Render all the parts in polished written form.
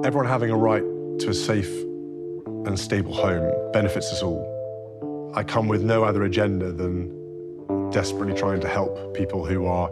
Everyone having a right to a safe and stable home benefits us all. I come with no other agenda than desperately trying to help people who are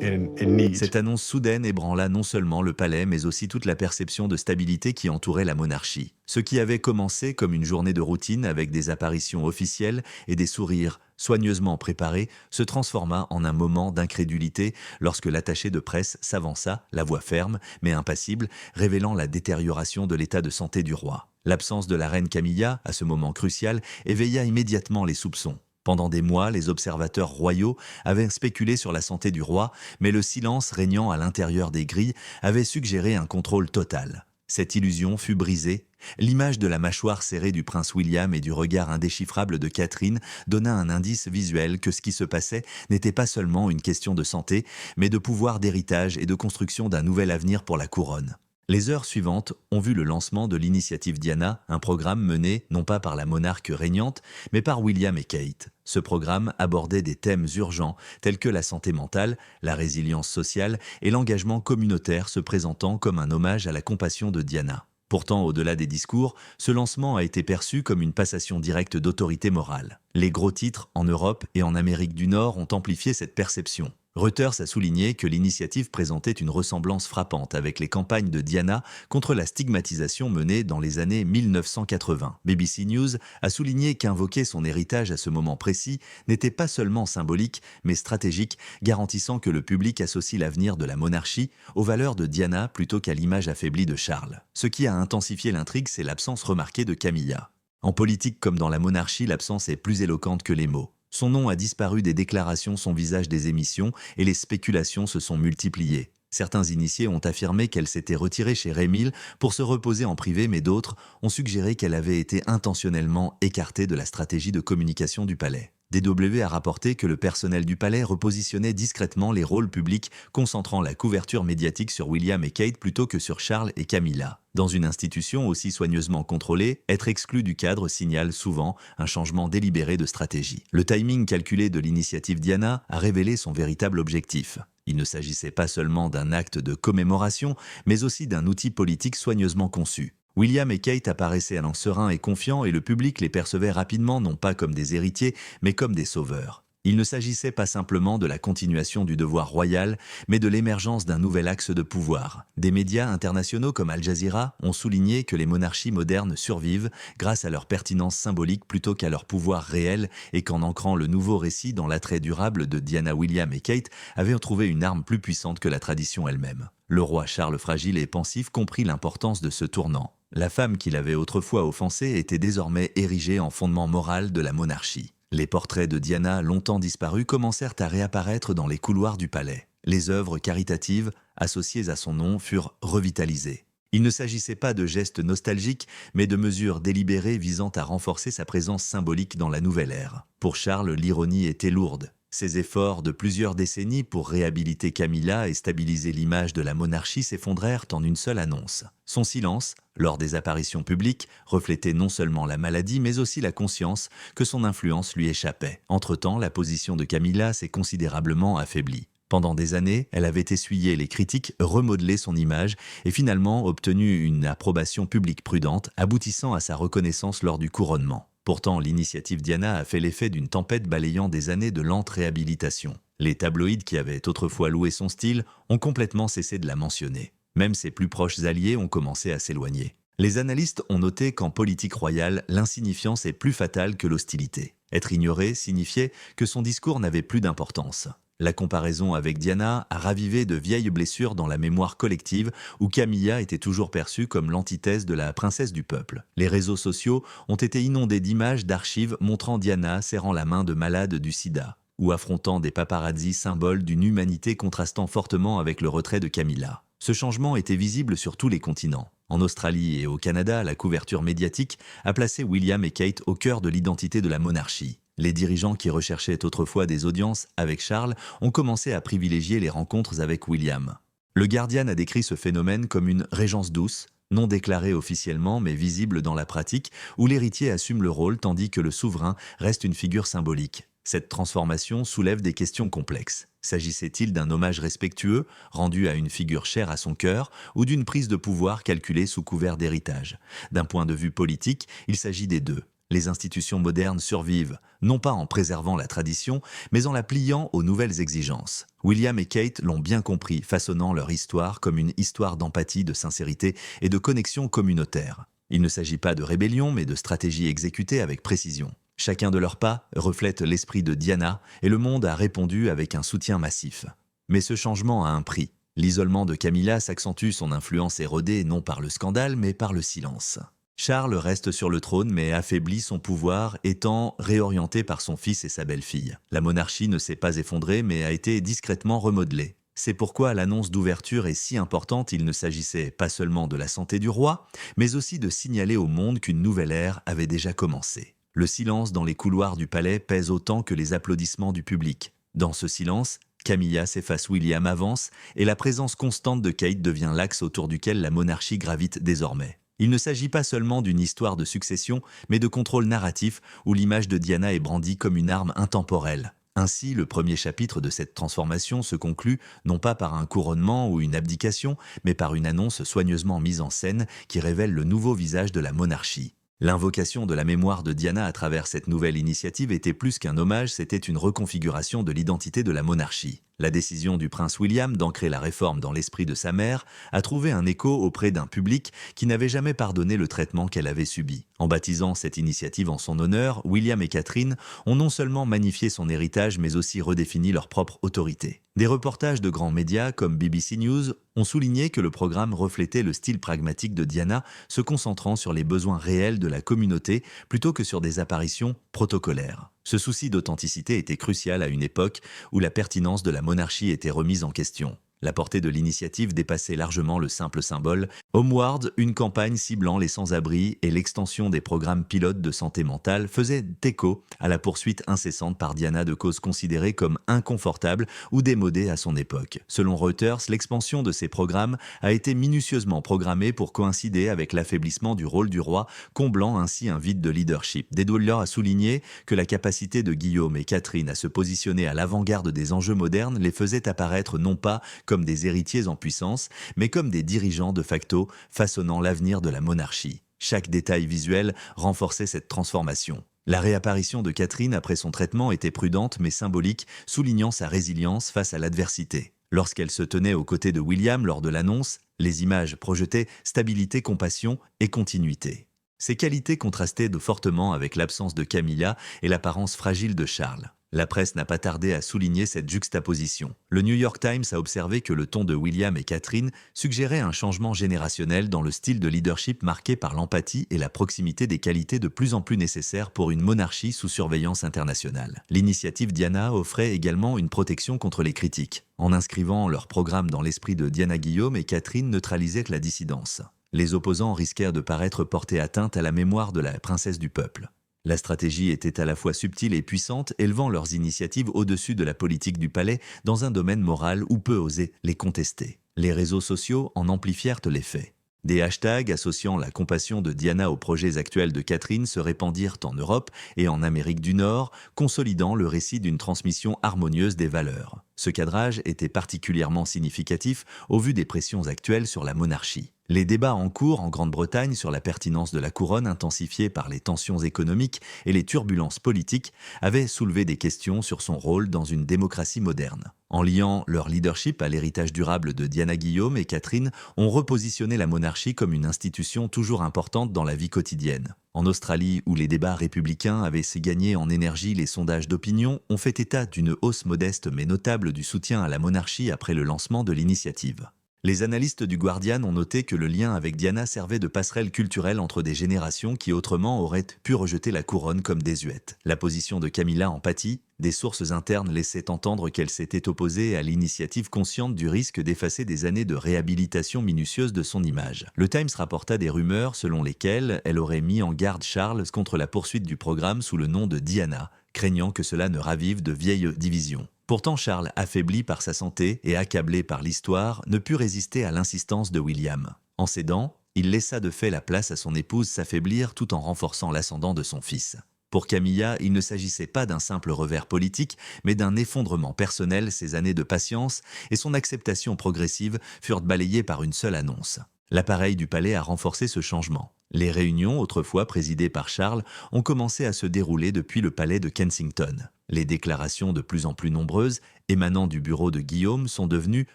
in need. Cette annonce soudaine ébranla non seulement le palais, mais aussi toute la perception de stabilité qui entourait la monarchie. Ce qui avait commencé comme une journée de routine avec des apparitions officielles et des sourires soigneusement préparés se transforma en un moment d'incrédulité lorsque l'attaché de presse s'avança, la voix ferme mais impassible, révélant la détérioration de l'état de santé du roi. L'absence de la reine Camilla, à ce moment crucial, éveilla immédiatement les soupçons. Pendant des mois, les observateurs royaux avaient spéculé sur la santé du roi, mais le silence régnant à l'intérieur des grilles avait suggéré un contrôle total. Cette illusion fut brisée. L'image de la mâchoire serrée du prince William et du regard indéchiffrable de Catherine donna un indice visuel que ce qui se passait n'était pas seulement une question de santé, mais de pouvoir d'héritage et de construction d'un nouvel avenir pour la couronne. Les heures suivantes ont vu le lancement de l'initiative Diana, un programme mené non pas par la monarque régnante, mais par William et Kate. Ce programme abordait des thèmes urgents tels que la santé mentale, la résilience sociale et l'engagement communautaire se présentant comme un hommage à la compassion de Diana. Pourtant, au-delà des discours, ce lancement a été perçu comme une passation directe d'autorité morale. Les gros titres en Europe et en Amérique du Nord ont amplifié cette perception. Reuters a souligné que l'initiative présentait une ressemblance frappante avec les campagnes de Diana contre la stigmatisation menée dans les années 1980. BBC News a souligné qu'invoquer son héritage à ce moment précis n'était pas seulement symbolique, mais stratégique, garantissant que le public associe l'avenir de la monarchie aux valeurs de Diana plutôt qu'à l'image affaiblie de Charles. Ce qui a intensifié l'intrigue, c'est l'absence remarquée de Camilla. En politique comme dans la monarchie, l'absence est plus éloquente que les mots. Son nom a disparu des déclarations, son visage des émissions, et les spéculations se sont multipliées. Certains initiés ont affirmé qu'elle s'était retirée chez Rémile pour se reposer en privé, mais d'autres ont suggéré qu'elle avait été intentionnellement écartée de la stratégie de communication du palais. DW a rapporté que le personnel du palais repositionnait discrètement les rôles publics, concentrant la couverture médiatique sur William et Kate plutôt que sur Charles et Camilla. Dans une institution aussi soigneusement contrôlée, être exclu du cadre signale souvent un changement délibéré de stratégie. Le timing calculé de l'initiative Diana a révélé son véritable objectif. Il ne s'agissait pas seulement d'un acte de commémoration, mais aussi d'un outil politique soigneusement conçu. William et Kate apparaissaient alors sereins et confiants et le public les percevait rapidement non pas comme des héritiers, mais comme des sauveurs. Il ne s'agissait pas simplement de la continuation du devoir royal, mais de l'émergence d'un nouvel axe de pouvoir. Des médias internationaux comme Al Jazeera ont souligné que les monarchies modernes survivent grâce à leur pertinence symbolique plutôt qu'à leur pouvoir réel et qu'en ancrant le nouveau récit dans l'attrait durable de Diana, William et Kate avaient trouvé une arme plus puissante que la tradition elle-même. Le roi Charles fragile et pensif comprit l'importance de ce tournant. La femme qu'il avait autrefois offensée était désormais érigée en fondement moral de la monarchie. Les portraits de Diana, longtemps disparus, commencèrent à réapparaître dans les couloirs du palais. Les œuvres caritatives associées à son nom furent revitalisées. Il ne s'agissait pas de gestes nostalgiques, mais de mesures délibérées visant à renforcer sa présence symbolique dans la nouvelle ère. Pour Charles, l'ironie était lourde. Ses efforts de plusieurs décennies pour réhabiliter Camilla et stabiliser l'image de la monarchie s'effondrèrent en une seule annonce. Son silence, lors des apparitions publiques, reflétait non seulement la maladie, mais aussi la conscience que son influence lui échappait. Entre-temps, la position de Camilla s'est considérablement affaiblie. Pendant des années, elle avait essuyé les critiques, remodelé son image et finalement obtenu une approbation publique prudente, aboutissant à sa reconnaissance lors du couronnement. Pourtant, l'initiative Diana a fait l'effet d'une tempête balayant des années de lente réhabilitation. Les tabloïds qui avaient autrefois loué son style ont complètement cessé de la mentionner. Même ses plus proches alliés ont commencé à s'éloigner. Les analystes ont noté qu'en politique royale, l'insignifiance est plus fatale que l'hostilité. Être ignoré signifiait que son discours n'avait plus d'importance. La comparaison avec Diana a ravivé de vieilles blessures dans la mémoire collective où Camilla était toujours perçue comme l'antithèse de la princesse du peuple. Les réseaux sociaux ont été inondés d'images d'archives montrant Diana serrant la main de malades du sida ou affrontant des paparazzis symboles d'une humanité contrastant fortement avec le retrait de Camilla. Ce changement était visible sur tous les continents. En Australie et au Canada, la couverture médiatique a placé William et Kate au cœur de l'identité de la monarchie. Les dirigeants qui recherchaient autrefois des audiences avec Charles ont commencé à privilégier les rencontres avec William. Le Guardian a décrit ce phénomène comme une régence douce, non déclarée officiellement mais visible dans la pratique, où l'héritier assume le rôle tandis que le souverain reste une figure symbolique. Cette transformation soulève des questions complexes. S'agissait-il d'un hommage respectueux, rendu à une figure chère à son cœur, ou d'une prise de pouvoir calculée sous couvert d'héritage? D'un point de vue politique, il s'agit des deux. Les institutions modernes survivent, non pas en préservant la tradition, mais en la pliant aux nouvelles exigences. William et Kate l'ont bien compris, façonnant leur histoire comme une histoire d'empathie, de sincérité et de connexion communautaire. Il ne s'agit pas de rébellion, mais de stratégie exécutée avec précision. Chacun de leurs pas reflète l'esprit de Diana et le monde a répondu avec un soutien massif. Mais ce changement a un prix. L'isolement de Camilla s'accentue, son influence érodée non par le scandale, mais par le silence. Charles reste sur le trône mais affaiblit son pouvoir, étant réorienté par son fils et sa belle-fille. La monarchie ne s'est pas effondrée mais a été discrètement remodelée. C'est pourquoi l'annonce d'ouverture est si importante, il ne s'agissait pas seulement de la santé du roi, mais aussi de signaler au monde qu'une nouvelle ère avait déjà commencé. Le silence dans les couloirs du palais pèse autant que les applaudissements du public. Dans ce silence, Camilla s'efface, William avance, et la présence constante de Kate devient l'axe autour duquel la monarchie gravite désormais. Il ne s'agit pas seulement d'une histoire de succession, mais de contrôle narratif où l'image de Diana est brandie comme une arme intemporelle. Ainsi, le premier chapitre de cette transformation se conclut non pas par un couronnement ou une abdication, mais par une annonce soigneusement mise en scène qui révèle le nouveau visage de la monarchie. L'invocation de la mémoire de Diana à travers cette nouvelle initiative était plus qu'un hommage, c'était une reconfiguration de l'identité de la monarchie. La décision du prince William d'ancrer la réforme dans l'esprit de sa mère a trouvé un écho auprès d'un public qui n'avait jamais pardonné le traitement qu'elle avait subi. En baptisant cette initiative en son honneur, William et Catherine ont non seulement magnifié son héritage mais aussi redéfini leur propre autorité. Des reportages de grands médias comme BBC News ont souligné que le programme reflétait le style pragmatique de Diana, se concentrant sur les besoins réels de la communauté plutôt que sur des apparitions protocolaires. Ce souci d'authenticité était crucial à une époque où la pertinence de la monarchie était remise en question. La portée de l'initiative dépassait largement le simple symbole. Homeward, une campagne ciblant les sans-abri et l'extension des programmes pilotes de santé mentale faisaient écho à la poursuite incessante par Diana de causes considérées comme inconfortables ou démodées à son époque. Selon Reuters, l'expansion de ces programmes a été minutieusement programmée pour coïncider avec l'affaiblissement du rôle du roi, comblant ainsi un vide de leadership. Dédouleur a souligné que la capacité de Guillaume et Catherine à se positionner à l'avant-garde des enjeux modernes les faisait apparaître non pas comme des héritiers en puissance, mais comme des dirigeants de facto façonnant l'avenir de la monarchie. Chaque détail visuel renforçait cette transformation. La réapparition de Catherine après son traitement était prudente mais symbolique, soulignant sa résilience face à l'adversité. Lorsqu'elle se tenait aux côtés de William lors de l'annonce, les images projetaient stabilité, compassion et continuité. Ces qualités contrastaient fortement avec l'absence de Camilla et l'apparence fragile de Charles. La presse n'a pas tardé à souligner cette juxtaposition. Le New York Times a observé que le ton de William et Catherine suggérait un changement générationnel dans le style de leadership marqué par l'empathie et la proximité, des qualités de plus en plus nécessaires pour une monarchie sous surveillance internationale. L'initiative Diana offrait également une protection contre les critiques. En inscrivant leur programme dans l'esprit de Diana, Guillaume et Catherine neutralisaient la dissidence. Les opposants risquèrent de paraître porter atteinte à la mémoire de la princesse du peuple. La stratégie était à la fois subtile et puissante, élevant leurs initiatives au-dessus de la politique du palais dans un domaine moral où peu osaient les contester. Les réseaux sociaux en amplifièrent l'effet. Des hashtags associant la compassion de Diana aux projets actuels de Catherine se répandirent en Europe et en Amérique du Nord, consolidant le récit d'une transmission harmonieuse des valeurs. Ce cadrage était particulièrement significatif au vu des pressions actuelles sur la monarchie. Les débats en cours en Grande-Bretagne sur la pertinence de la couronne, intensifiés par les tensions économiques et les turbulences politiques, avaient soulevé des questions sur son rôle dans une démocratie moderne. En liant leur leadership à l'héritage durable de Diana, Guillaume et Catherine ont repositionné la monarchie comme une institution toujours importante dans la vie quotidienne. En Australie, où les débats républicains avaient gagné en énergie, les sondages d'opinion ont fait état d'une hausse modeste mais notable du soutien à la monarchie après le lancement de l'initiative. Les analystes du Guardian ont noté que le lien avec Diana servait de passerelle culturelle entre des générations qui autrement auraient pu rejeter la couronne comme désuète. La position de Camilla en pâtit, des sources internes laissaient entendre qu'elle s'était opposée à l'initiative, consciente du risque d'effacer des années de réhabilitation minutieuse de son image. Le Times rapporta des rumeurs selon lesquelles elle aurait mis en garde Charles contre la poursuite du programme sous le nom de Diana, craignant que cela ne ravive de vieilles divisions. Pourtant, Charles, affaibli par sa santé et accablé par l'histoire, ne put résister à l'insistance de William. En cédant, il laissa de fait la place à son épouse s'affaiblir tout en renforçant l'ascendant de son fils. Pour Camilla, il ne s'agissait pas d'un simple revers politique, mais d'un effondrement personnel. Ses années de patience et son acceptation progressive furent balayées par une seule annonce. L'appareil du palais a renforcé ce changement. Les réunions, autrefois présidées par Charles, ont commencé à se dérouler depuis le palais de Kensington. Les déclarations de plus en plus nombreuses, émanant du bureau de Guillaume, sont devenues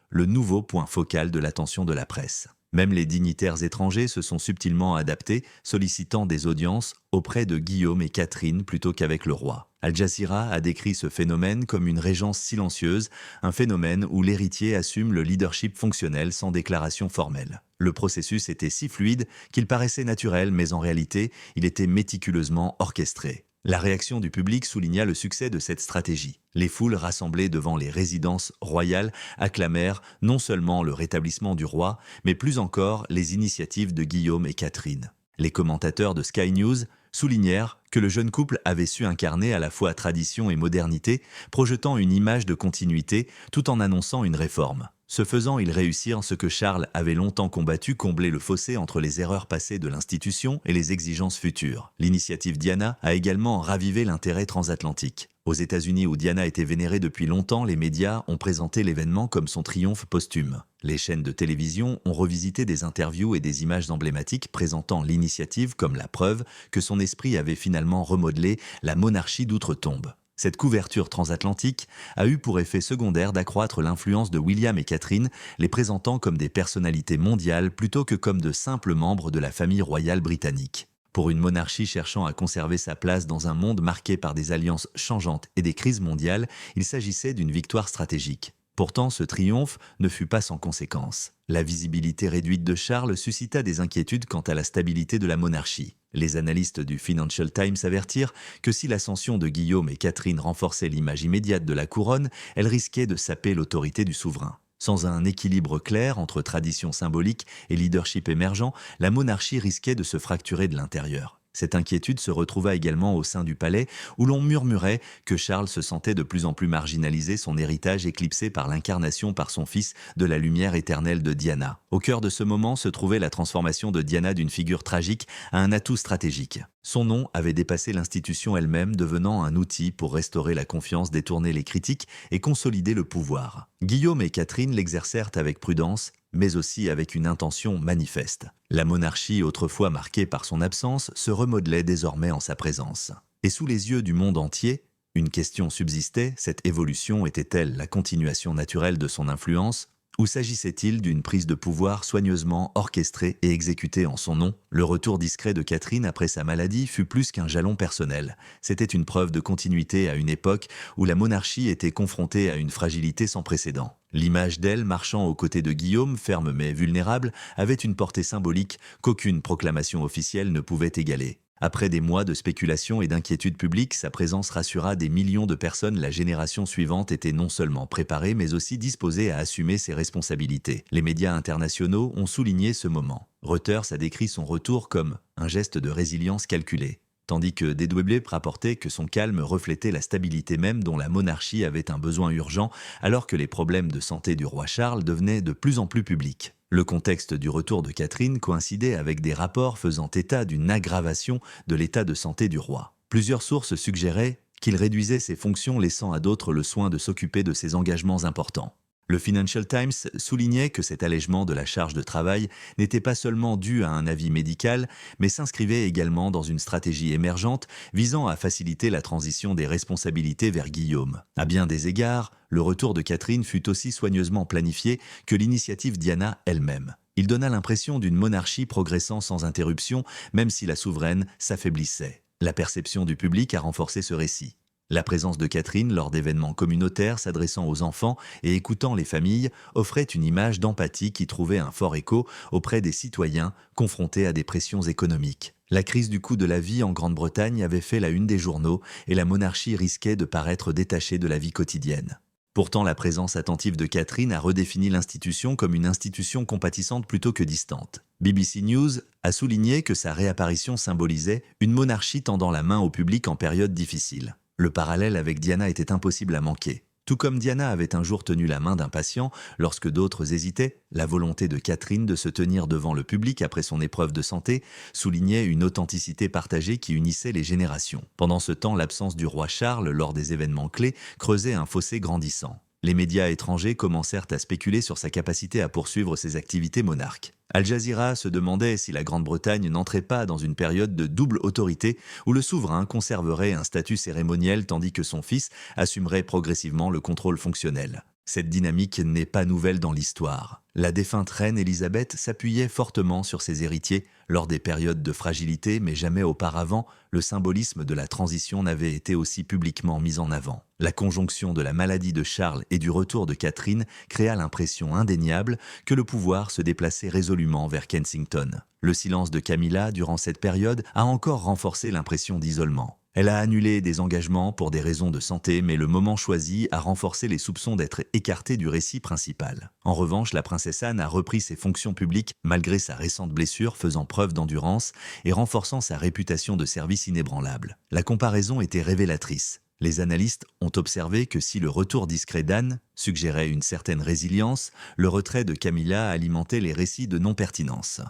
le nouveau point focal de l'attention de la presse. Même les dignitaires étrangers se sont subtilement adaptés, sollicitant des audiences auprès de Guillaume et Catherine plutôt qu'avec le roi. Al Jazeera a décrit ce phénomène comme une régence silencieuse, un phénomène où l'héritier assume le leadership fonctionnel sans déclaration formelle. Le processus était si fluide qu'il paraissait naturel, mais en réalité, il était méticuleusement orchestré. La réaction du public souligna le succès de cette stratégie. Les foules rassemblées devant les résidences royales acclamèrent non seulement le rétablissement du roi, mais plus encore les initiatives de Guillaume et Catherine. Les commentateurs de Sky News soulignèrent que le jeune couple avait su incarner à la fois tradition et modernité, projetant une image de continuité tout en annonçant une réforme. Ce faisant, ils réussirent ce que Charles avait longtemps combattu, combler le fossé entre les erreurs passées de l'institution et les exigences futures. L'initiative Diana a également ravivé l'intérêt transatlantique. Aux États-Unis, où Diana était vénérée depuis longtemps, les médias ont présenté l'événement comme son triomphe posthume. Les chaînes de télévision ont revisité des interviews et des images emblématiques présentant l'initiative comme la preuve que son esprit avait finalement remodelé la monarchie d'outre-tombe. Cette couverture transatlantique a eu pour effet secondaire d'accroître l'influence de William et Catherine, les présentant comme des personnalités mondiales plutôt que comme de simples membres de la famille royale britannique. Pour une monarchie cherchant à conserver sa place dans un monde marqué par des alliances changeantes et des crises mondiales, il s'agissait d'une victoire stratégique. Pourtant, ce triomphe ne fut pas sans conséquences. La visibilité réduite de Charles suscita des inquiétudes quant à la stabilité de la monarchie. Les analystes du Financial Times avertirent que si l'ascension de Guillaume et Catherine renforçait l'image immédiate de la couronne, elle risquait de saper l'autorité du souverain. Sans un équilibre clair entre tradition symbolique et leadership émergent, la monarchie risquait de se fracturer de l'intérieur. Cette inquiétude se retrouva également au sein du palais, où l'on murmurait que Charles se sentait de plus en plus marginalisé, son héritage éclipsé par l'incarnation par son fils de la lumière éternelle de Diana. Au cœur de ce moment se trouvait la transformation de Diana d'une figure tragique à un atout stratégique. Son nom avait dépassé l'institution elle-même, devenant un outil pour restaurer la confiance, détourner les critiques et consolider le pouvoir. Guillaume et Catherine l'exercèrent avec prudence, mais aussi avec une intention manifeste. La monarchie, autrefois marquée par son absence, se remodelait désormais en sa présence. Et sous les yeux du monde entier, une question subsistait, cette évolution était-elle la continuation naturelle de son influence ? Ou s'agissait-il d'une prise de pouvoir soigneusement orchestrée et exécutée en son nom? Le retour discret de Catherine après sa maladie fut plus qu'un jalon personnel. C'était une preuve de continuité à une époque où la monarchie était confrontée à une fragilité sans précédent. L'image d'elle marchant aux côtés de Guillaume, ferme mais vulnérable, avait une portée symbolique qu'aucune proclamation officielle ne pouvait égaler. Après des mois de spéculation et d'inquiétude publique, sa présence rassura des millions de personnes. La génération suivante était non seulement préparée, mais aussi disposée à assumer ses responsabilités. Les médias internationaux ont souligné ce moment. Reuters a décrit son retour comme un geste de résilience calculé, tandis que DW rapportait que son calme reflétait la stabilité même dont la monarchie avait un besoin urgent, alors que les problèmes de santé du roi Charles devenaient de plus en plus publics. Le contexte du retour de Catherine coïncidait avec des rapports faisant état d'une aggravation de l'état de santé du roi. Plusieurs sources suggéraient qu'il réduisait ses fonctions, laissant à d'autres le soin de s'occuper de ses engagements importants. Le Financial Times soulignait que cet allègement de la charge de travail n'était pas seulement dû à un avis médical, mais s'inscrivait également dans une stratégie émergente visant à faciliter la transition des responsabilités vers Guillaume. À bien des égards, le retour de Catherine fut aussi soigneusement planifié que l'initiative Diana elle-même. Il donna l'impression d'une monarchie progressant sans interruption, même si la souveraine s'affaiblissait. La perception du public a renforcé ce récit. La présence de Catherine lors d'événements communautaires s'adressant aux enfants et écoutant les familles offrait une image d'empathie qui trouvait un fort écho auprès des citoyens confrontés à des pressions économiques. La crise du coût de la vie en Grande-Bretagne avait fait la une des journaux et la monarchie risquait de paraître détachée de la vie quotidienne. Pourtant, la présence attentive de Catherine a redéfini l'institution comme une institution compatissante plutôt que distante. BBC News a souligné que sa réapparition symbolisait une monarchie tendant la main au public en période difficile. Le parallèle avec Diana était impossible à manquer. Tout comme Diana avait un jour tenu la main d'un patient, lorsque d'autres hésitaient, la volonté de Catherine de se tenir devant le public après son épreuve de santé soulignait une authenticité partagée qui unissait les générations. Pendant ce temps, l'absence du roi Charles lors des événements clés creusait un fossé grandissant. Les médias étrangers commencèrent à spéculer sur sa capacité à poursuivre ses activités monarques. Al Jazeera se demandait si la Grande-Bretagne n'entrait pas dans une période de double autorité où le souverain conserverait un statut cérémoniel tandis que son fils assumerait progressivement le contrôle fonctionnel. Cette dynamique n'est pas nouvelle dans l'histoire. La défunte reine Élisabeth s'appuyait fortement sur ses héritiers lors des périodes de fragilité, mais jamais auparavant, le symbolisme de la transition n'avait été aussi publiquement mis en avant. La conjonction de la maladie de Charles et du retour de Catherine créa l'impression indéniable que le pouvoir se déplaçait résolument vers Kensington. Le silence de Camilla durant cette période a encore renforcé l'impression d'isolement. Elle a annulé des engagements pour des raisons de santé, mais le moment choisi a renforcé les soupçons d'être écartée du récit principal. En revanche, la princesse Anne a repris ses fonctions publiques malgré sa récente blessure, faisant preuve d'endurance et renforçant sa réputation de service inébranlable. La comparaison était révélatrice. Les analystes ont observé que si le retour discret d'Anne suggérait une certaine résilience, le retrait de Camilla alimentait les récits de non-pertinence.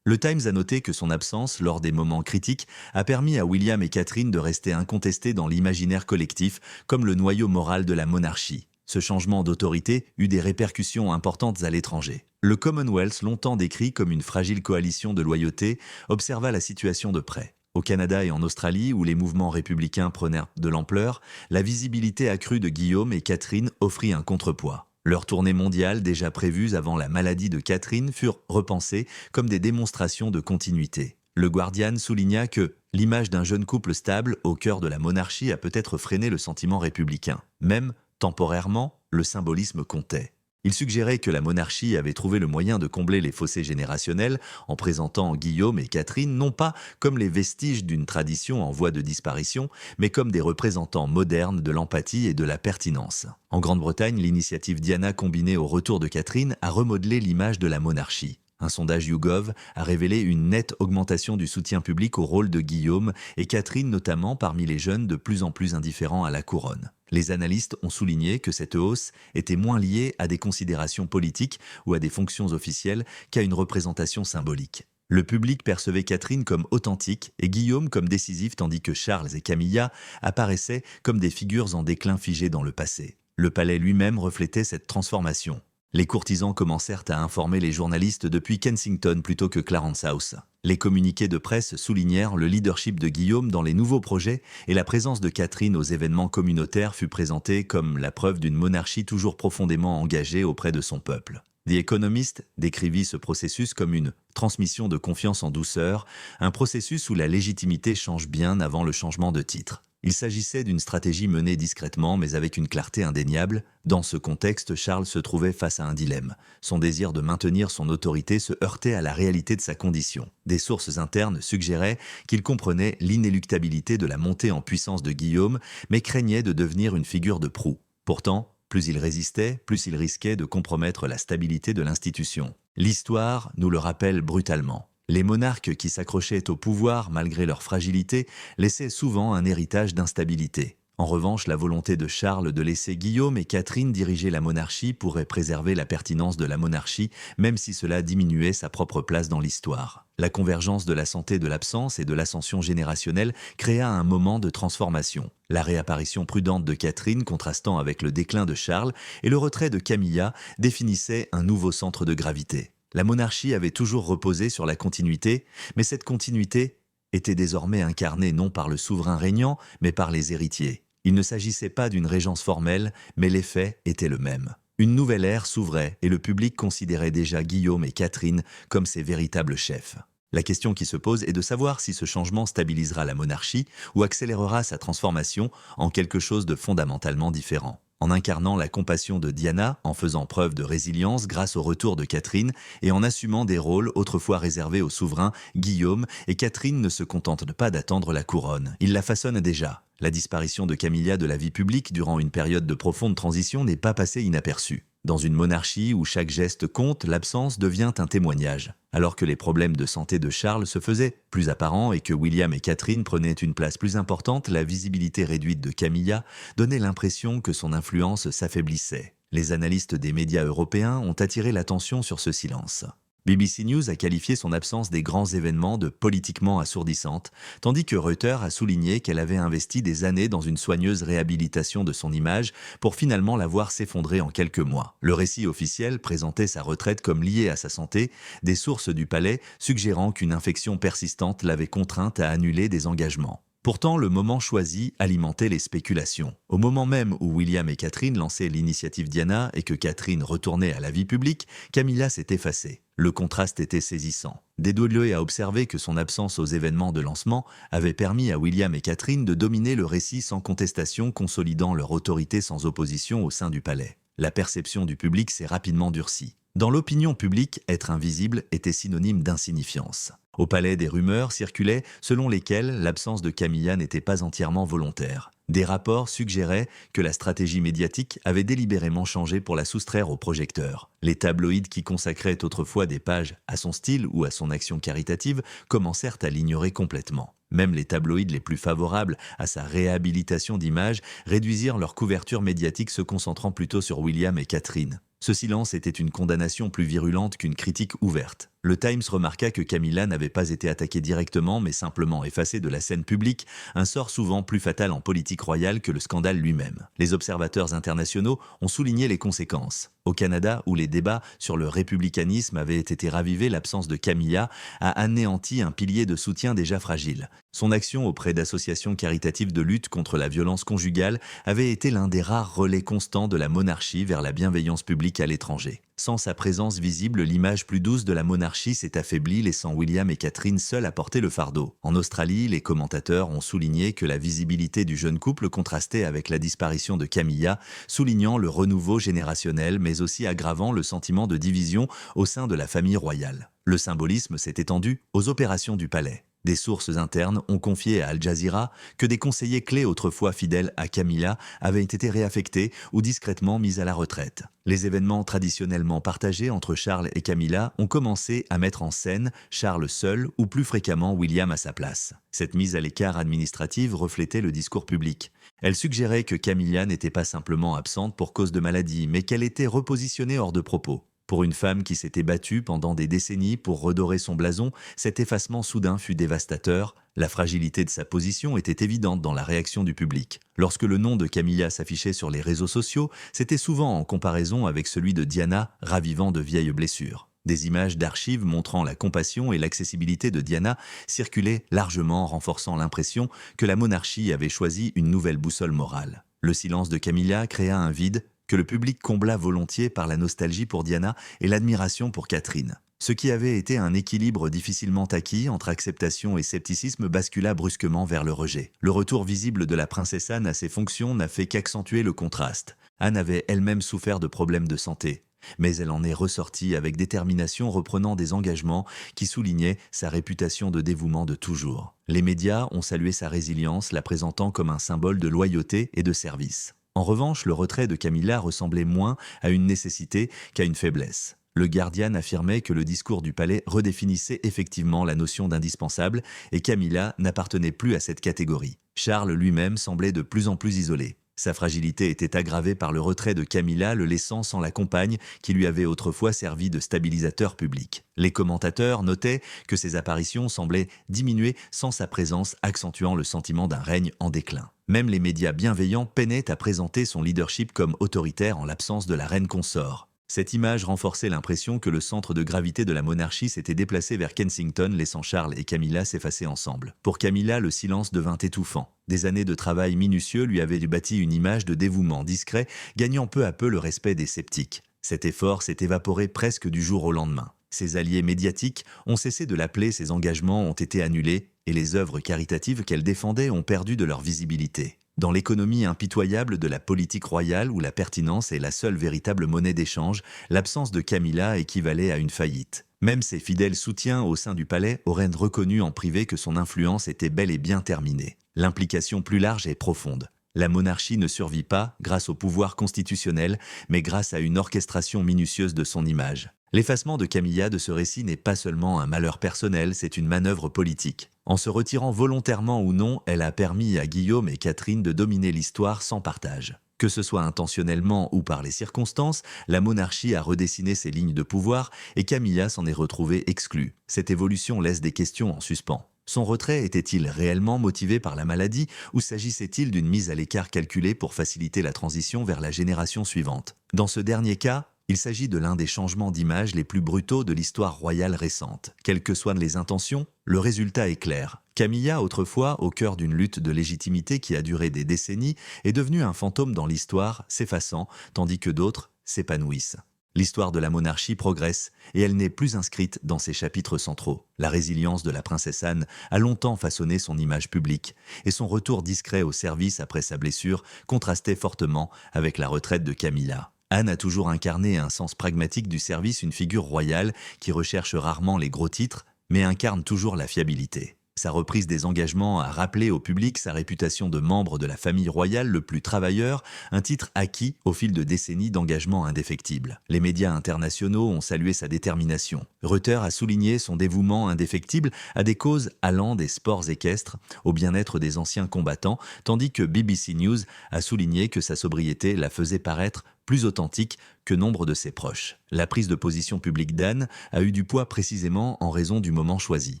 Le Times a noté que son absence, lors des moments critiques, a permis à William et Catherine de rester incontestés dans l'imaginaire collectif comme le noyau moral de la monarchie. Ce changement d'autorité eut des répercussions importantes à l'étranger. Le Commonwealth, longtemps décrit comme une fragile coalition de loyauté, observa la situation de près. Au Canada et en Australie, où les mouvements républicains prenaient de l'ampleur, la visibilité accrue de Guillaume et Catherine offrit un contrepoids. Leurs tournées mondiales, déjà prévues avant la maladie de Catherine, furent repensées comme des démonstrations de continuité. Le Guardian souligna que l'image d'un jeune couple stable au cœur de la monarchie a peut-être freiné le sentiment républicain. Même, temporairement, le symbolisme comptait. Il suggérait que la monarchie avait trouvé le moyen de combler les fossés générationnels en présentant Guillaume et Catherine non pas comme les vestiges d'une tradition en voie de disparition, mais comme des représentants modernes de l'empathie et de la pertinence. En Grande-Bretagne, l'initiative Diana combinée au retour de Catherine a remodelé l'image de la monarchie. Un sondage YouGov a révélé une nette augmentation du soutien public au rôle de Guillaume et Catherine, notamment parmi les jeunes de plus en plus indifférents à la couronne. Les analystes ont souligné que cette hausse était moins liée à des considérations politiques ou à des fonctions officielles qu'à une représentation symbolique. Le public percevait Catherine comme authentique et Guillaume comme décisif, tandis que Charles et Camilla apparaissaient comme des figures en déclin figées dans le passé. Le palais lui-même reflétait cette transformation. Les courtisans commencèrent à informer les journalistes depuis Kensington plutôt que Clarence House. Les communiqués de presse soulignèrent le leadership de Guillaume dans les nouveaux projets et la présence de Catherine aux événements communautaires fut présentée comme la preuve d'une monarchie toujours profondément engagée auprès de son peuple. The Economist décrivit ce processus comme une transmission de confiance en douceur, un processus où la légitimité change bien avant le changement de titre. Il s'agissait d'une stratégie menée discrètement mais avec une clarté indéniable. Dans ce contexte, Charles se trouvait face à un dilemme. Son désir de maintenir son autorité se heurtait à la réalité de sa condition. Des sources internes suggéraient qu'il comprenait l'inéluctabilité de la montée en puissance de Guillaume, mais craignait de devenir une figure de proue. Pourtant, plus il résistait, plus il risquait de compromettre la stabilité de l'institution. L'histoire nous le rappelle brutalement. Les monarques qui s'accrochaient au pouvoir malgré leur fragilité laissaient souvent un héritage d'instabilité. En revanche, la volonté de Charles de laisser Guillaume et Catherine diriger la monarchie pourrait préserver la pertinence de la monarchie, même si cela diminuait sa propre place dans l'histoire. La convergence de la santé de l'absence et de l'ascension générationnelle créa un moment de transformation. La réapparition prudente de Catherine contrastant avec le déclin de Charles et le retrait de Camilla définissaient un nouveau centre de gravité. La monarchie avait toujours reposé sur la continuité, mais cette continuité était désormais incarnée non par le souverain régnant, mais par les héritiers. Il ne s'agissait pas d'une régence formelle, mais l'effet était le même. Une nouvelle ère s'ouvrait et le public considérait déjà Guillaume et Catherine comme ses véritables chefs. La question qui se pose est de savoir si ce changement stabilisera la monarchie ou accélérera sa transformation en quelque chose de fondamentalement différent. En incarnant la compassion de Diana, en faisant preuve de résilience grâce au retour de Catherine et en assumant des rôles autrefois réservés aux souverains, Guillaume et Catherine ne se contentent pas d'attendre la couronne. Ils la façonnent déjà. La disparition de Camilla de la vie publique durant une période de profonde transition n'est pas passée inaperçue. Dans une monarchie où chaque geste compte, l'absence devient un témoignage. Alors que les problèmes de santé de Charles se faisaient plus apparents et que William et Catherine prenaient une place plus importante, la visibilité réduite de Camilla donnait l'impression que son influence s'affaiblissait. Les analystes des médias européens ont attiré l'attention sur ce silence. BBC News a qualifié son absence des grands événements de politiquement assourdissante, tandis que Reuters a souligné qu'elle avait investi des années dans une soigneuse réhabilitation de son image pour finalement la voir s'effondrer en quelques mois. Le récit officiel présentait sa retraite comme liée à sa santé, des sources du palais suggérant qu'une infection persistante l'avait contrainte à annuler des engagements. Pourtant, le moment choisi alimentait les spéculations. Au moment même où William et Catherine lançaient l'initiative Diana et que Catherine retournait à la vie publique, Camilla s'est effacée. Le contraste était saisissant. Dédouanier a observé que son absence aux événements de lancement avait permis à William et Catherine de dominer le récit sans contestation, consolidant leur autorité sans opposition au sein du palais. La perception du public s'est rapidement durcie. Dans l'opinion publique, être invisible était synonyme d'insignifiance. Au palais, des rumeurs circulaient selon lesquelles l'absence de Camilla n'était pas entièrement volontaire. Des rapports suggéraient que la stratégie médiatique avait délibérément changé pour la soustraire aux projecteurs. Les tabloïds qui consacraient autrefois des pages à son style ou à son action caritative commencèrent à l'ignorer complètement. Même les tabloïds les plus favorables à sa réhabilitation d'image réduisirent leur couverture médiatique se concentrant plutôt sur William et Catherine. Ce silence était une condamnation plus virulente qu'une critique ouverte. Le Times remarqua que Camilla n'avait pas été attaquée directement mais simplement effacée de la scène publique, un sort souvent plus fatal en politique royale que le scandale lui-même. Les observateurs internationaux ont souligné les conséquences. Au Canada, où les débats sur le républicanisme avaient été ravivés, l'absence de Camilla a anéanti un pilier de soutien déjà fragile. Son action auprès d'associations caritatives de lutte contre la violence conjugale avait été l'un des rares relais constants de la monarchie vers la bienveillance publique à l'étranger. Sans sa présence visible, l'image plus douce de la monarchie s'est affaiblie, laissant William et Catherine seuls à porter le fardeau. En Australie, les commentateurs ont souligné que la visibilité du jeune couple contrastait avec la disparition de Camilla, soulignant le renouveau générationnel, mais aussi aggravant le sentiment de division au sein de la famille royale. Le symbolisme s'est étendu aux opérations du palais. Des sources internes ont confié à Al Jazeera que des conseillers clés autrefois fidèles à Camilla avaient été réaffectés ou discrètement mis à la retraite. Les événements traditionnellement partagés entre Charles et Camilla ont commencé à mettre en scène Charles seul ou plus fréquemment William à sa place. Cette mise à l'écart administrative reflétait le discours public. Elle suggérait que Camilla n'était pas simplement absente pour cause de maladie, mais qu'elle était repositionnée hors de propos. Pour une femme qui s'était battue pendant des décennies pour redorer son blason, cet effacement soudain fut dévastateur. La fragilité de sa position était évidente dans la réaction du public. Lorsque le nom de Camilla s'affichait sur les réseaux sociaux, c'était souvent en comparaison avec celui de Diana, ravivant de vieilles blessures. Des images d'archives montrant la compassion et l'accessibilité de Diana circulaient largement, renforçant l'impression que la monarchie avait choisi une nouvelle boussole morale. Le silence de Camilla créa un vide que le public combla volontiers par la nostalgie pour Diana et l'admiration pour Catherine. Ce qui avait été un équilibre difficilement acquis entre acceptation et scepticisme bascula brusquement vers le rejet. Le retour visible de la princesse Anne à ses fonctions n'a fait qu'accentuer le contraste. Anne avait elle-même souffert de problèmes de santé, mais elle en est ressortie avec détermination, reprenant des engagements qui soulignaient sa réputation de dévouement de toujours. Les médias ont salué sa résilience, la présentant comme un symbole de loyauté et de service. En revanche, le retrait de Camilla ressemblait moins à une nécessité qu'à une faiblesse. Le Guardian affirmait que le discours du palais redéfinissait effectivement la notion d'indispensable et Camilla n'appartenait plus à cette catégorie. Charles lui-même semblait de plus en plus isolé. Sa fragilité était aggravée par le retrait de Camilla, le laissant sans la compagne qui lui avait autrefois servi de stabilisateur public. Les commentateurs notaient que ses apparitions semblaient diminuer sans sa présence, accentuant le sentiment d'un règne en déclin. Même les médias bienveillants peinaient à présenter son leadership comme autoritaire en l'absence de la reine consort. Cette image renforçait l'impression que le centre de gravité de la monarchie s'était déplacé vers Kensington, laissant Charles et Camilla s'effacer ensemble. Pour Camilla, le silence devint étouffant. Des années de travail minutieux lui avaient bâti une image de dévouement discret, gagnant peu à peu le respect des sceptiques. Cet effort s'est évaporé presque du jour au lendemain. Ses alliés médiatiques ont cessé de l'appeler, ses engagements ont été annulés, et les œuvres caritatives qu'elle défendait ont perdu de leur visibilité. Dans l'économie impitoyable de la politique royale où la pertinence est la seule véritable monnaie d'échange, l'absence de Camilla équivalait à une faillite. Même ses fidèles soutiens au sein du palais auraient reconnu en privé que son influence était bel et bien terminée. L'implication plus large est profonde. La monarchie ne survit pas grâce au pouvoir constitutionnel, mais grâce à une orchestration minutieuse de son image. L'effacement de Camilla de ce récit n'est pas seulement un malheur personnel, c'est une manœuvre politique. En se retirant volontairement ou non, elle a permis à Guillaume et Catherine de dominer l'histoire sans partage. Que ce soit intentionnellement ou par les circonstances, la monarchie a redessiné ses lignes de pouvoir et Camilla s'en est retrouvée exclue. Cette évolution laisse des questions en suspens. Son retrait était-il réellement motivé par la maladie ou s'agissait-il d'une mise à l'écart calculée pour faciliter la transition vers la génération suivante? Dans ce dernier cas, il s'agit de l'un des changements d'image les plus brutaux de l'histoire royale récente. Quelles que soient les intentions, le résultat est clair. Camilla, autrefois au cœur d'une lutte de légitimité qui a duré des décennies, est devenue un fantôme dans l'histoire, s'effaçant, tandis que d'autres s'épanouissent. L'histoire de la monarchie progresse et elle n'est plus inscrite dans ses chapitres centraux. La résilience de la princesse Anne a longtemps façonné son image publique et son retour discret au service après sa blessure contrastait fortement avec la retraite de Camilla. Anne a toujours incarné un sens pragmatique du service, une figure royale qui recherche rarement les gros titres, mais incarne toujours la fiabilité. Sa reprise des engagements a rappelé au public sa réputation de membre de la famille royale le plus travailleur, un titre acquis au fil de décennies d'engagement indéfectible. Les médias internationaux ont salué sa détermination. Reuters a souligné son dévouement indéfectible à des causes allant des sports équestres au bien-être des anciens combattants, tandis que BBC News a souligné que sa sobriété la faisait paraître plus authentique que nombre de ses proches. La prise de position publique d'Anne a eu du poids précisément en raison du moment choisi.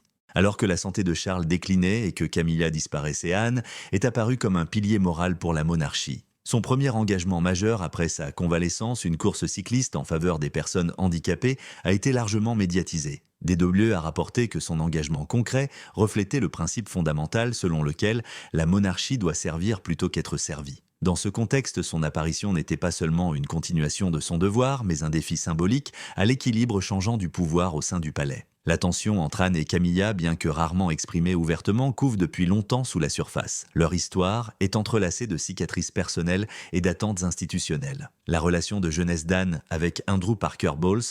Alors que la santé de Charles déclinait et que Camilla disparaissait, Anne est apparue comme un pilier moral pour la monarchie. Son premier engagement majeur après sa convalescence, une course cycliste en faveur des personnes handicapées, a été largement médiatisé. DW a rapporté que son engagement concret reflétait le principe fondamental selon lequel la monarchie doit servir plutôt qu'être servie. Dans ce contexte, son apparition n'était pas seulement une continuation de son devoir, mais un défi symbolique à l'équilibre changeant du pouvoir au sein du palais. La tension entre Anne et Camilla, bien que rarement exprimée ouvertement, couve depuis longtemps sous la surface. Leur histoire est entrelacée de cicatrices personnelles et d'attentes institutionnelles. La relation de jeunesse d'Anne avec Andrew Parker Bowles,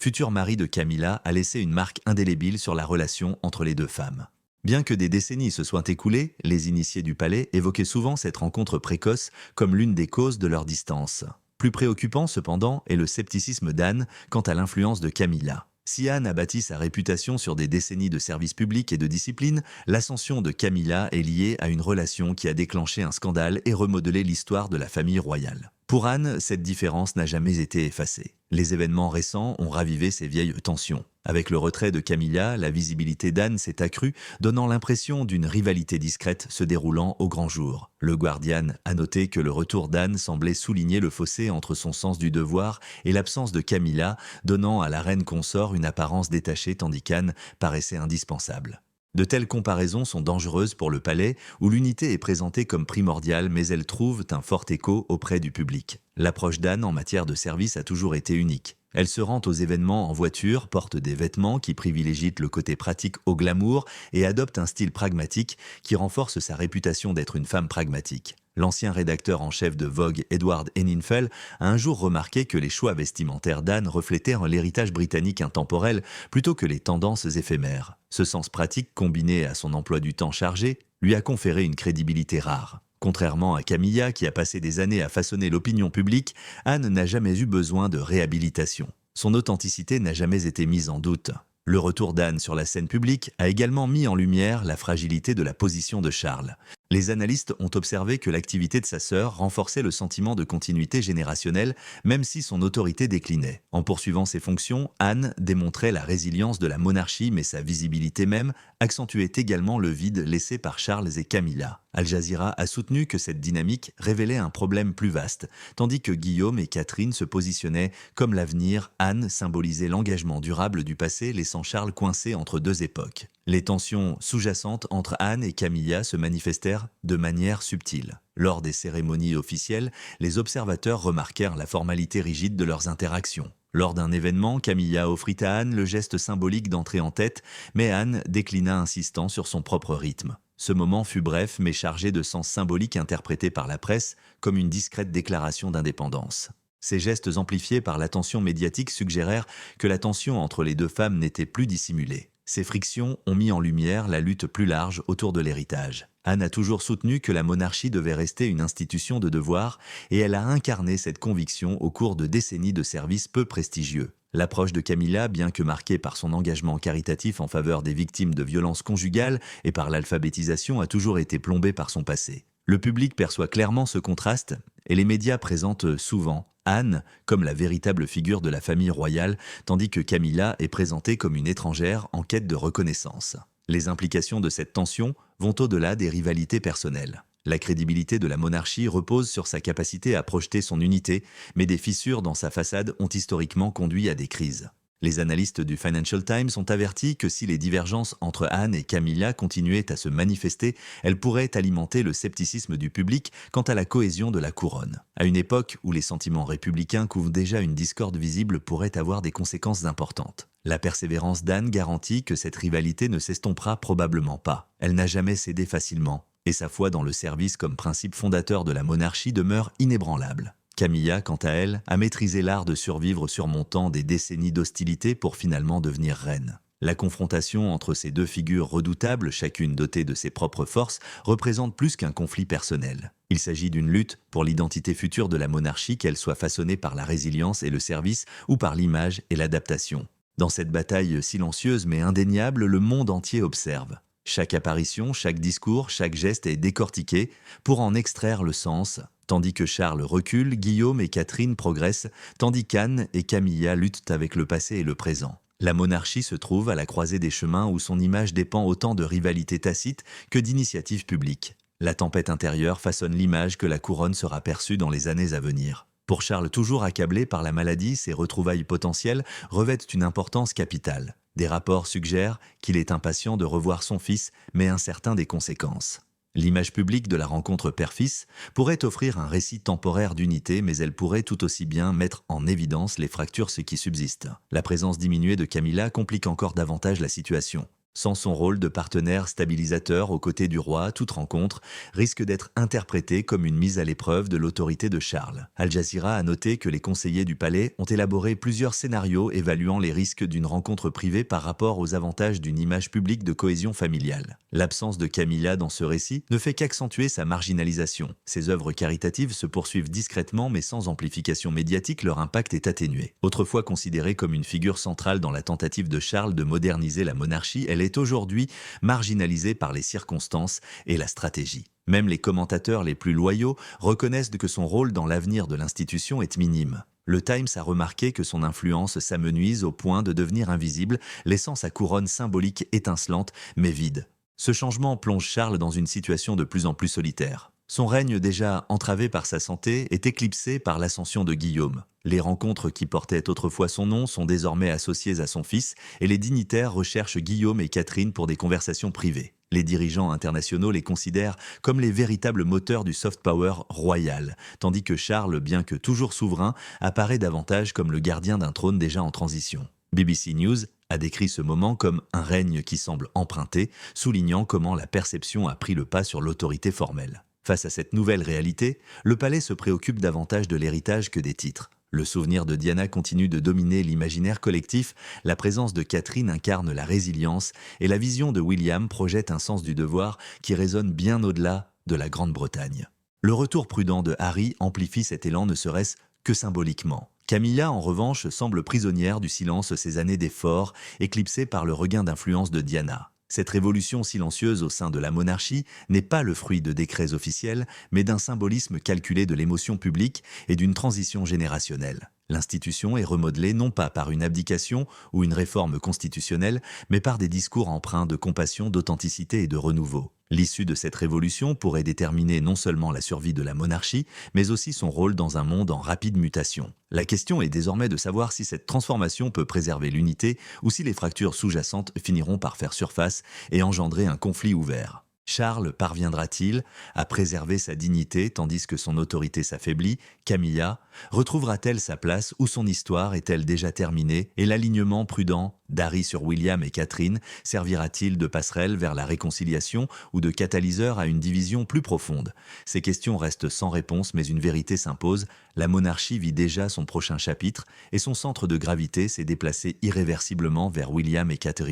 futur mari de Camilla, a laissé une marque indélébile sur la relation entre les deux femmes. Bien que des décennies se soient écoulées, les initiés du palais évoquaient souvent cette rencontre précoce comme l'une des causes de leur distance. Plus préoccupant cependant est le scepticisme d'Anne quant à l'influence de Camilla. Si Anne a bâti sa réputation sur des décennies de service public et de discipline, l'ascension de Camilla est liée à une relation qui a déclenché un scandale et remodelé l'histoire de la famille royale. Pour Anne, cette différence n'a jamais été effacée. Les événements récents ont ravivé ces vieilles tensions. Avec le retrait de Camilla, la visibilité d'Anne s'est accrue, donnant l'impression d'une rivalité discrète se déroulant au grand jour. Le Guardian a noté que le retour d'Anne semblait souligner le fossé entre son sens du devoir et l'absence de Camilla, donnant à la reine consort une apparence détachée tandis qu'Anne paraissait indispensable. De telles comparaisons sont dangereuses pour le palais, où l'unité est présentée comme primordiale, mais elles trouvent un fort écho auprès du public. L'approche d'Anne en matière de service a toujours été unique. Elle se rend aux événements en voiture, porte des vêtements qui privilégient le côté pratique au glamour et adopte un style pragmatique qui renforce sa réputation d'être une femme pragmatique. L'ancien rédacteur en chef de Vogue, Edward Enninful, a un jour remarqué que les choix vestimentaires d'Anne reflétaient l'héritage britannique intemporel plutôt que les tendances éphémères. Ce sens pratique, combiné à son emploi du temps chargé, lui a conféré une crédibilité rare. Contrairement à Camilla, qui a passé des années à façonner l'opinion publique, Anne n'a jamais eu besoin de réhabilitation. Son authenticité n'a jamais été mise en doute. Le retour d'Anne sur la scène publique a également mis en lumière la fragilité de la position de Charles. Les analystes ont observé que l'activité de sa sœur renforçait le sentiment de continuité générationnelle, même si son autorité déclinait. En poursuivant ses fonctions, Anne démontrait la résilience de la monarchie, mais sa visibilité même accentuait également le vide laissé par Charles et Camilla. Al Jazeera a soutenu que cette dynamique révélait un problème plus vaste, tandis que Guillaume et Catherine se positionnaient comme l'avenir. Anne symbolisait l'engagement durable du passé, laissant Charles coincé entre deux époques. Les tensions sous-jacentes entre Anne et Camilla se manifestèrent de manière subtile. Lors des cérémonies officielles, les observateurs remarquèrent la formalité rigide de leurs interactions. Lors d'un événement, Camilla offrit à Anne le geste symbolique d'entrer en tête, mais Anne déclina insistant sur son propre rythme. Ce moment fut bref mais chargé de sens symbolique interprété par la presse comme une discrète déclaration d'indépendance. Ces gestes amplifiés par l'attention médiatique suggérèrent que la tension entre les deux femmes n'était plus dissimulée. Ces frictions ont mis en lumière la lutte plus large autour de l'héritage. Anne a toujours soutenu que la monarchie devait rester une institution de devoir et elle a incarné cette conviction au cours de décennies de services peu prestigieux. L'approche de Camilla, bien que marquée par son engagement caritatif en faveur des victimes de violences conjugales et par l'alphabétisation, a toujours été plombée par son passé. Le public perçoit clairement ce contraste et les médias présentent souvent Anne comme la véritable figure de la famille royale, tandis que Camilla est présentée comme une étrangère en quête de reconnaissance. Les implications de cette tension vont au-delà des rivalités personnelles. La crédibilité de la monarchie repose sur sa capacité à projeter son unité, mais des fissures dans sa façade ont historiquement conduit à des crises. Les analystes du Financial Times ont averti que si les divergences entre Anne et Camilla continuaient à se manifester, elles pourraient alimenter le scepticisme du public quant à la cohésion de la couronne. À une époque où les sentiments républicains couvrent déjà une discorde visible pourrait avoir des conséquences importantes. La persévérance d'Anne garantit que cette rivalité ne s'estompera probablement pas. Elle n'a jamais cédé facilement, et sa foi dans le service comme principe fondateur de la monarchie demeure inébranlable. Camilla, quant à elle, a maîtrisé l'art de survivre surmontant des décennies d'hostilité pour finalement devenir reine. La confrontation entre ces deux figures redoutables, chacune dotée de ses propres forces, représente plus qu'un conflit personnel. Il s'agit d'une lutte pour l'identité future de la monarchie, qu'elle soit façonnée par la résilience et le service ou par l'image et l'adaptation. Dans cette bataille silencieuse mais indéniable, le monde entier observe. Chaque apparition, chaque discours, chaque geste est décortiqué pour en extraire le sens. Tandis que Charles recule, Guillaume et Catherine progressent, tandis qu'Anne et Camilla luttent avec le passé et le présent. La monarchie se trouve à la croisée des chemins où son image dépend autant de rivalités tacites que d'initiatives publiques. La tempête intérieure façonne l'image que la couronne sera perçue dans les années à venir. Pour Charles, toujours accablé par la maladie, ses retrouvailles potentielles revêtent une importance capitale. Des rapports suggèrent qu'il est impatient de revoir son fils, mais incertain des conséquences. L'image publique de la rencontre père-fils pourrait offrir un récit temporaire d'unité, mais elle pourrait tout aussi bien mettre en évidence les fractures qui subsistent. La présence diminuée de Camilla complique encore davantage la situation. Sans son rôle de partenaire stabilisateur aux côtés du roi, toute rencontre risque d'être interprétée comme une mise à l'épreuve de l'autorité de Charles. Al Jazeera a noté que les conseillers du palais ont élaboré plusieurs scénarios évaluant les risques d'une rencontre privée par rapport aux avantages d'une image publique de cohésion familiale. L'absence de Camilla dans ce récit ne fait qu'accentuer sa marginalisation. Ses œuvres caritatives se poursuivent discrètement mais sans amplification médiatique, leur impact est atténué. Autrefois considérée comme une figure centrale dans la tentative de Charles de moderniser la monarchie, elle est aujourd'hui marginalisée par les circonstances et la stratégie. Même les commentateurs les plus loyaux reconnaissent que son rôle dans l'avenir de l'institution est minime. Le Times a remarqué que son influence s'amenuise au point de devenir invisible, laissant sa couronne symbolique étincelante mais vide. Ce changement plonge Charles dans une situation de plus en plus solitaire. Son règne, déjà entravé par sa santé, est éclipsé par l'ascension de Guillaume. Les rencontres qui portaient autrefois son nom sont désormais associées à son fils et les dignitaires recherchent Guillaume et Catherine pour des conversations privées. Les dirigeants internationaux les considèrent comme les véritables moteurs du soft power royal, tandis que Charles, bien que toujours souverain, apparaît davantage comme le gardien d'un trône déjà en transition. BBC News a décrit ce moment comme un règne qui semble emprunté, soulignant comment la perception a pris le pas sur l'autorité formelle. Face à cette nouvelle réalité, le palais se préoccupe davantage de l'héritage que des titres. Le souvenir de Diana continue de dominer l'imaginaire collectif, la présence de Catherine incarne la résilience et la vision de William projette un sens du devoir qui résonne bien au-delà de la Grande-Bretagne. Le retour prudent de Harry amplifie cet élan ne serait-ce que symboliquement. Camilla, en revanche, semble prisonnière du silence ces années d'efforts, éclipsée par le regain d'influence de Diana. Cette révolution silencieuse au sein de la monarchie n'est pas le fruit de décrets officiels, mais d'un symbolisme calculé de l'émotion publique et d'une transition générationnelle. L'institution est remodelée non pas par une abdication ou une réforme constitutionnelle, mais par des discours empreints de compassion, d'authenticité et de renouveau. L'issue de cette révolution pourrait déterminer non seulement la survie de la monarchie, mais aussi son rôle dans un monde en rapide mutation. La question est désormais de savoir si cette transformation peut préserver l'unité ou si les fractures sous-jacentes finiront par faire surface et engendrer un conflit ouvert. Charles parviendra-t-il à préserver sa dignité tandis que son autorité s'affaiblit? Camilla retrouvera-t-elle sa place ou son histoire est-elle déjà terminée? Et l'alignement prudent d'Harry sur William et Catherine servira-t-il de passerelle vers la réconciliation ou de catalyseur à une division plus profonde? Ces questions restent sans réponse, mais une vérité s'impose. La monarchie vit déjà son prochain chapitre et son centre de gravité s'est déplacé irréversiblement vers William et Catherine.